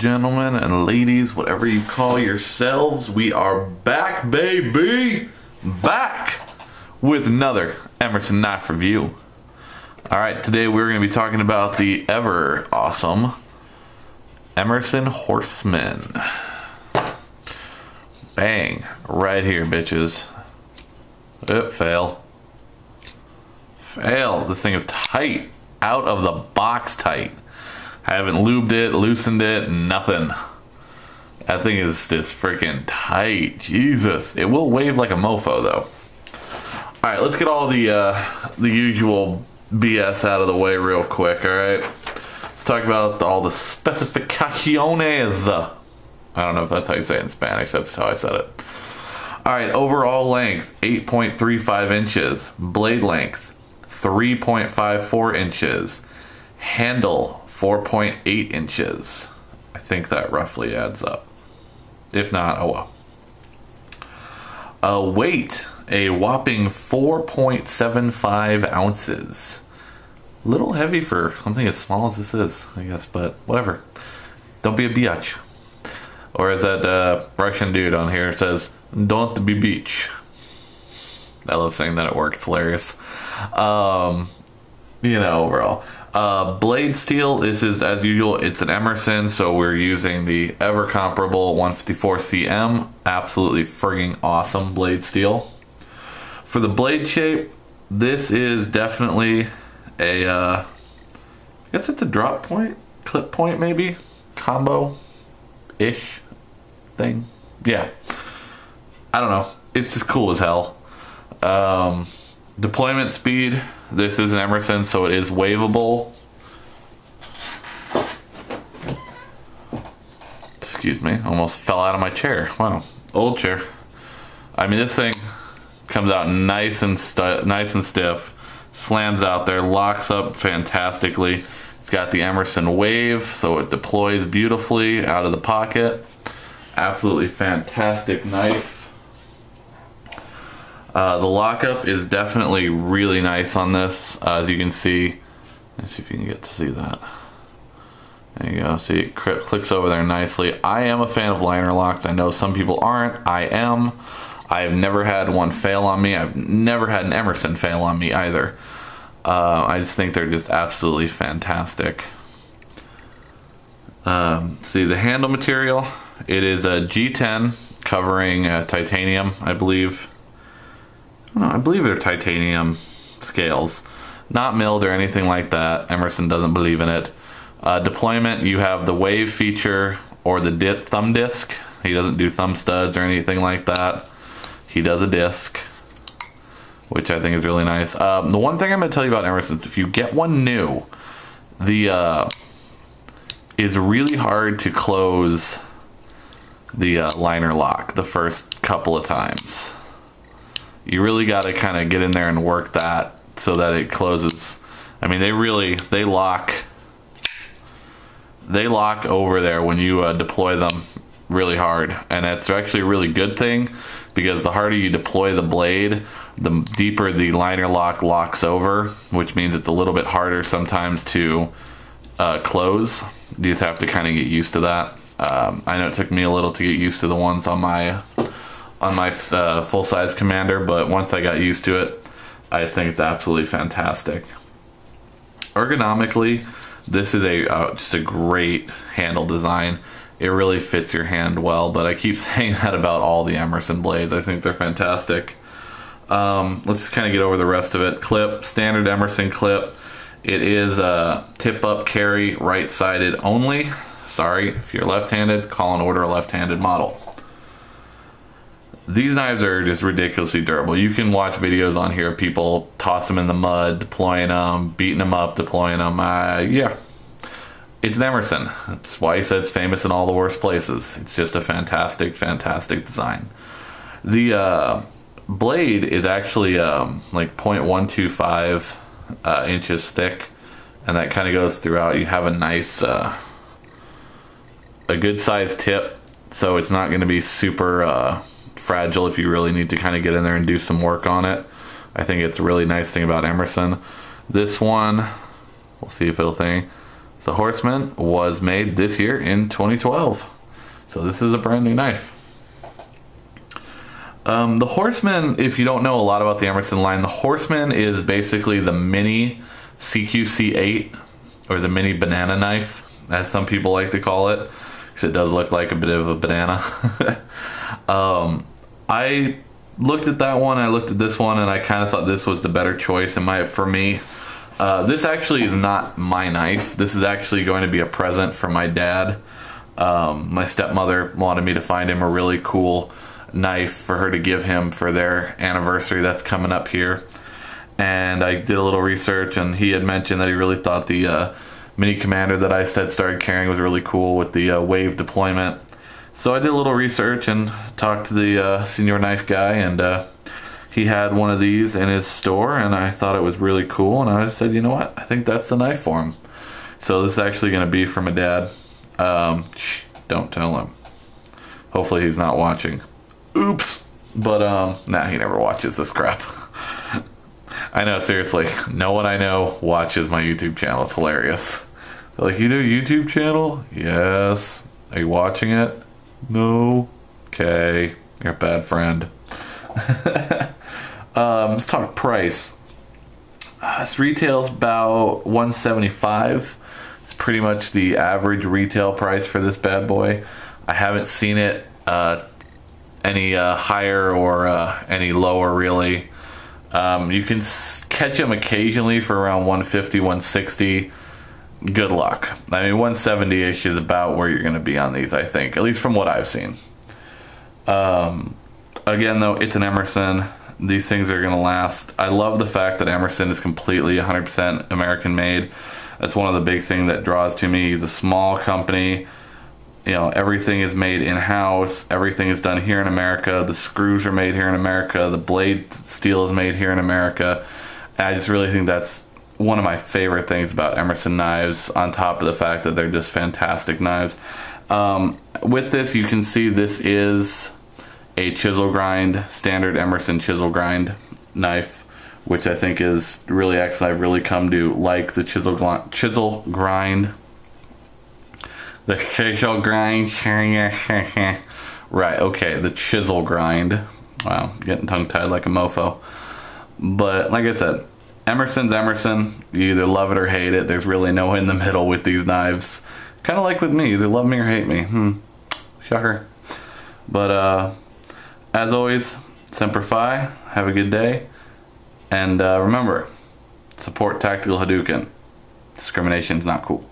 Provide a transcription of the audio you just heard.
gentlemen, and ladies, whatever you call yourselves, we are back, baby! Back with another Emerson knife review. Alright, today we're going to be talking about the ever awesome Emerson Horseman. Bang. Right here, bitches. Oh, fail. Fail. This thing is tight. Out of the box tight. I haven't lubed it, loosened it, nothing. That thing is just freaking tight. Jesus. It will wave like a mofo, though. Alright, let's get all the usual BS out of the way real quick, alright? Let's talk about all the specificaciones. I don't know if that's how you say it in Spanish. That's how I said it. Alright, overall length, 8.35 inches. Blade length, 3.54 inches. Handle, 4.8 inches. I think that roughly adds up. If not, oh well. Weight, a whopping 4.75 ounces. A little heavy for something as small as this is, I guess, but whatever. Don't be a biatch. Or as that Russian dude on here says, don't be beach. I love saying that at work, it's hilarious. You know, overall. Blade steel, this is, as usual, it's an Emerson, so we're using the ever comparable 154 cm. Absolutely frigging awesome blade steel. For the blade shape, this is definitely a, I guess it's a drop point, clip point maybe, combo-ish thing. Yeah. I don't know. It's just cool as hell. Deployment speed. This is an Emerson, so it is waveable. Excuse me, almost fell out of my chair. Wow, old chair. I mean, this thing comes out nice and stiff, slams out there, locks up fantastically. It's got the Emerson wave, so it deploys beautifully out of the pocket. Absolutely fantastic knife. The lockup is definitely really nice on this, as you can see. Let's see if you can get to see that. There you go. See, it clicks over there nicely. I am a fan of liner locks. I know some people aren't. I am. I've never had one fail on me. I've never had an Emerson fail on me either. I just think they're just absolutely fantastic. See, the handle material. It is a G10 covering titanium, I believe. I believe they're titanium scales, not milled or anything like that. Emerson doesn't believe in it. Deployment, you have the wave feature or the thumb disc. He doesn't do thumb studs or anything like that. He does a disc, which I think is really nice. The one thing I'm going to tell you about Emerson, if you get one new, it's really hard to close the liner lock the first couple of times. You really got to kind of get in there and work that so that it closes. I mean, they lock over there when you deploy them really hard, and it's actually a really good thing because the harder you deploy the blade, the deeper the liner lock locks over, which means it's a little bit harder sometimes to close. You just have to kind of get used to that. I know it took me a little to get used to the ones on my full-size Commander, but once I got used to it, I think it's absolutely fantastic. Ergonomically, this is just a great handle design. It really fits your hand well, but I keep saying that about all the Emerson blades. I think they're fantastic. Let's kind of get over the rest of it. Clip, standard Emerson clip. It is a tip-up carry, right-sided only. Sorry, if you're left-handed, call and order a left-handed model. These knives are just ridiculously durable. You can watch videos on here of people toss them in the mud, deploying them, beating them up, deploying them. Yeah, it's an Emerson. That's why he said it's famous in all the worst places. It's just a fantastic, fantastic design. The blade is actually like 0.125 inches thick, and that kind of goes throughout. You have a nice, a good size tip, so it's not going to be super fragile if you really need to kind of get in there and do some work on it. I think it's a really nice thing about Emerson. This one, we'll see if it'll think. The Horseman was made this year in 2012. So this is a brand new knife. The Horseman, if you don't know a lot about the Emerson line, the Horseman is basically the mini CQC8, or the mini banana knife, as some people like to call it, because it does look like a bit of a banana. I looked at that one, I looked at this one, and I kind of thought this was the better choice for me. This actually is not my knife. This is actually going to be a present from my dad. My stepmother wanted me to find him a really cool knife for her to give him for their anniversary that's coming up here. And I did a little research, and he had mentioned that he really thought the Mini Commander that I started carrying was really cool with the wave deployment. So I did a little research and talked to the senior knife guy, and he had one of these in his store, and I thought it was really cool, and I said, you know what, I think that's the knife for him. So this is actually going to be for my dad. Shh, don't tell him. Hopefully he's not watching. Oops. But nah, he never watches this crap. I know, seriously, no one I know watches my YouTube channel. It's hilarious. They're like, you do a YouTube channel? Yes. Are you watching it? No. Okay, you're a bad friend. Let's talk price. This retails about $175. It's pretty much the average retail price for this bad boy. I haven't seen it any higher or any lower, really. You can catch them occasionally for around 150, 160. Good luck. I mean, 170-ish is about where you're going to be on these, I think, at least from what I've seen. Again, though, it's an Emerson. These things are going to last. I love the fact that Emerson is completely 100% American made. That's one of the big things that draws to me. He's a small company. You know, everything is made in-house. Everything is done here in America. The screws are made here in America. The blade steel is made here in America. And I just really think that's one of my favorite things about Emerson knives, on top of the fact that they're just fantastic knives. With this, you can see this is a chisel grind, standard Emerson chisel grind knife, which I think is really excellent. I've really come to like the chisel grind. The chisel grind. Right, okay, the chisel grind. Wow, getting tongue-tied like a mofo. But like I said, Emerson's Emerson. You either love it or hate it. There's really no in the middle with these knives. Kind of like with me, either love me or hate me. Shocker. But as always, Semper Fi. Have a good day. And remember, support Tactical Hadouken. Discrimination's not cool.